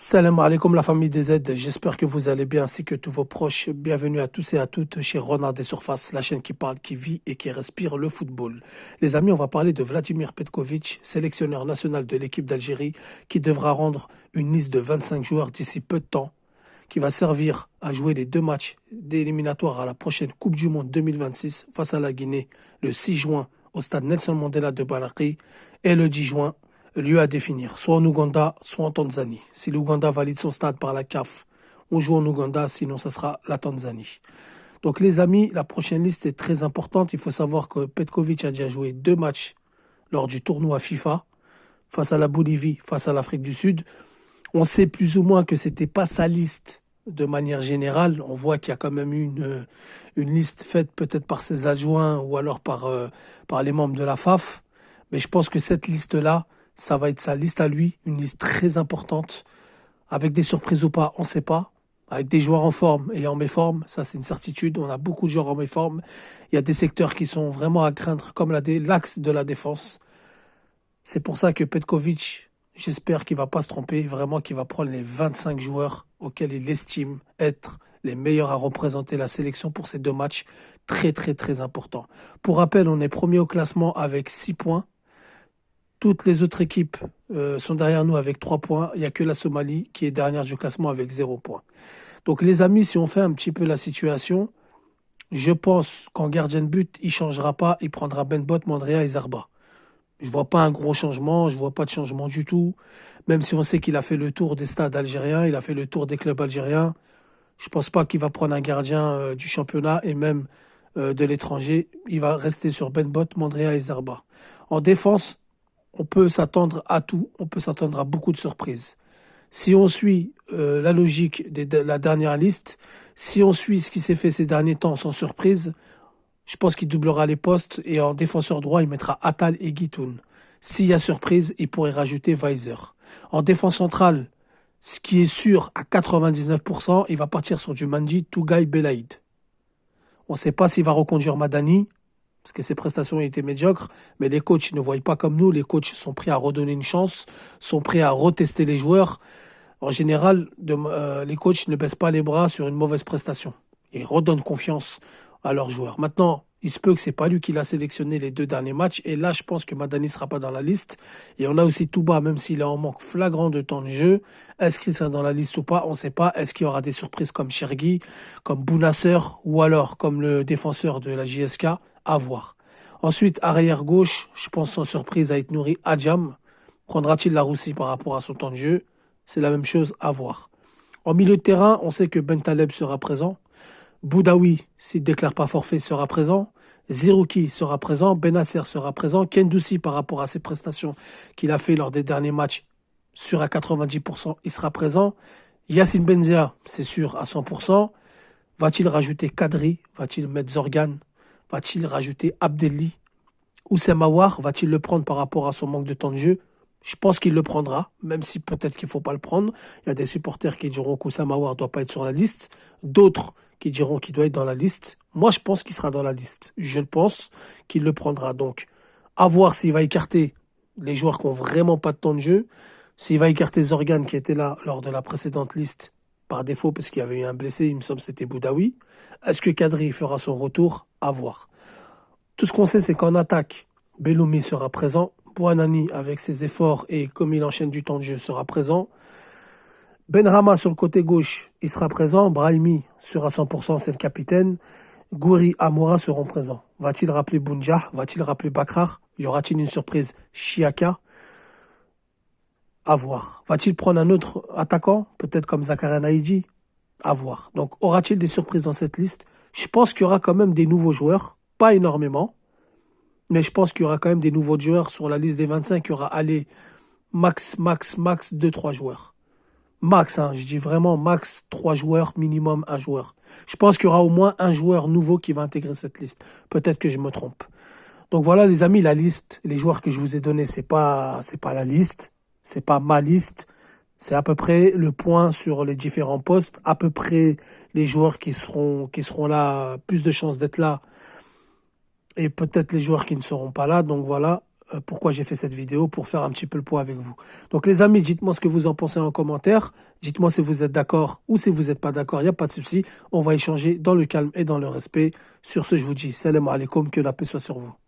Salam alaikum la famille des aides, j'espère que vous allez bien ainsi que tous vos proches. Bienvenue à tous et à toutes chez Renard des Surfaces, la chaîne qui parle, qui vit et qui respire le football. Les amis, on va parler de Vladimir Petkovic, sélectionneur national de l'équipe d'Algérie, qui devra rendre une liste de 25 joueurs d'ici peu de temps, qui va servir à jouer les deux matchs d'éliminatoire à la prochaine Coupe du Monde 2026 face à la Guinée le 6 juin au stade Nelson Mandela de Balaké et le 10 juin lieu à définir, soit en Ouganda, soit en Tanzanie. Si l'Ouganda valide son stade par la CAF, on joue en Ouganda, sinon ça sera la Tanzanie. Donc les amis, la prochaine liste est très importante. Il faut savoir que Petkovic a déjà joué deux matchs lors du tournoi FIFA, face à la Bolivie, face à l'Afrique du Sud. On sait plus ou moins que c'était pas sa liste de manière générale. On voit qu'il y a quand même eu une liste faite peut-être par ses adjoints ou alors par les membres de la FAF. Mais je pense que cette liste-là, ça va être sa liste à lui, une liste très importante, avec des surprises ou pas, on ne sait pas. Avec des joueurs en forme et en méforme, ça c'est une certitude. On a beaucoup de joueurs en méforme. Il y a des secteurs qui sont vraiment à craindre, comme l'axe de la défense. C'est pour ça que Petkovic, j'espère qu'il va pas se tromper, vraiment qu'il va prendre les 25 joueurs auxquels il estime être les meilleurs à représenter la sélection pour ces deux matchs très très très importants. Pour rappel, on est premier au classement avec 6 points. Toutes les autres équipes sont derrière nous avec 3 points. Il n'y a que la Somalie qui est dernière du classement avec 0 points. Donc les amis, si on fait un petit peu la situation, je pense qu'en gardien de but, il ne changera pas. Il prendra Ben Bot, Mandrea et Zarba. Je vois pas un gros changement, je vois pas de changement du tout. Même si on sait qu'il a fait le tour des stades algériens, il a fait le tour des clubs algériens. Je pense pas qu'il va prendre un gardien du championnat et même de l'étranger. Il va rester sur Ben Bot, Mandrea et Zarba. En défense, on peut s'attendre à tout, on peut s'attendre à beaucoup de surprises. Si on suit la logique de la dernière liste, si on suit ce qui s'est fait ces derniers temps sans surprise, je pense qu'il doublera les postes et en défenseur droit, il mettra Atal et Guitoun. S'il y a surprise, il pourrait rajouter Weiser. En défense centrale, ce qui est sûr à 99%, il va partir sur du Manji, Tougaï, Belaïd. On ne sait pas s'il va reconduire Madani, parce que ses prestations étaient médiocres, mais les coachs ne voient pas comme nous. Les coachs sont prêts à redonner une chance, sont prêts à retester les joueurs. En général, les coachs ne baissent pas les bras sur une mauvaise prestation. Ils redonnent confiance à leurs joueurs. Maintenant, il se peut que c'est pas lui qui l'a sélectionné les deux derniers matchs. Et là, je pense que Madani sera pas dans la liste. Et on a aussi Touba, même s'il est en manque flagrant de temps de jeu. Est-ce qu'il sera dans la liste ou pas? On ne sait pas. Est-ce qu'il y aura des surprises comme Chergui, comme Bounasser ou alors comme le défenseur de la JSK? À voir. Ensuite, arrière gauche, je pense sans surprise à être nourri Adjam. Prendra-t-il la roussie par rapport à son temps de jeu? C'est la même chose à voir. En milieu de terrain, on sait que Ben Taleb sera présent. Boudaoui, s'il ne déclare pas forfait, sera présent. Zerouki sera présent. Benasser sera présent. Kendoussi, par rapport à ses prestations qu'il a fait lors des derniers matchs, sûr à 90%, il sera présent. Yacine Benzia, c'est sûr à 100%. Va-t-il rajouter Kadri? Va-t-il mettre Zorgan? Va-t-il rajouter Abdelli? Oussem Aouar, va-t-il le prendre par rapport à son manque de temps de jeu? Je pense qu'il le prendra, même si peut-être qu'il ne faut pas le prendre. Il y a des supporters qui diront qu'Oussem Aouar ne doit pas être sur la liste. D'autres qui diront qu'il doit être dans la liste. Moi, je pense qu'il sera dans la liste. Je pense qu'il le prendra. Donc, à voir s'il va écarter les joueurs qui n'ont vraiment pas de temps de jeu. S'il va écarter Zorgan, qui était là lors de la précédente liste, par défaut, parce qu'il y avait eu un blessé, il me semble que c'était Boudaoui. Est-ce que Kadri fera son retour? À voir. Tout ce qu'on sait, c'est qu'en attaque, Belloumi sera présent. Bouanani, avec ses efforts et comme il enchaîne du temps de jeu, sera présent. Benrahma sur le côté gauche, il sera présent. Brahimi sera 100%, c'est le capitaine. Gouiri, Amoura seront présents. Va-t-il rappeler Bounjah? Va-t-il rappeler Bakrar? Y aura-t-il une surprise Chiaka? À voir. Va-t-il prendre un autre attaquant? Peut-être comme Zakaria Naïdji? À voir. Donc, aura-t-il des surprises dans cette liste? Je pense qu'il y aura quand même des nouveaux joueurs. Pas énormément. Mais je pense qu'il y aura quand même des nouveaux joueurs sur la liste des 25. Il y aura, allez, max, 2-3 joueurs. Max, hein, je dis vraiment max 3 joueurs, minimum un joueur. Je pense qu'il y aura au moins un joueur nouveau qui va intégrer cette liste. Peut-être que je me trompe. Donc voilà les amis, la liste, les joueurs que je vous ai donnés, c'est pas la liste, c'est pas ma liste. C'est à peu près le point sur les différents postes, à peu près les joueurs qui seront là, plus de chances d'être là, et peut-être les joueurs qui ne seront pas là. Donc voilà, pourquoi j'ai fait cette vidéo, pour faire un petit peu le point avec vous. Donc les amis, dites-moi ce que vous en pensez en commentaire. Dites-moi si vous êtes d'accord ou si vous n'êtes pas d'accord. Il n'y a pas de souci. On va échanger dans le calme et dans le respect. Sur ce, je vous dis salam alaikum, que la paix soit sur vous.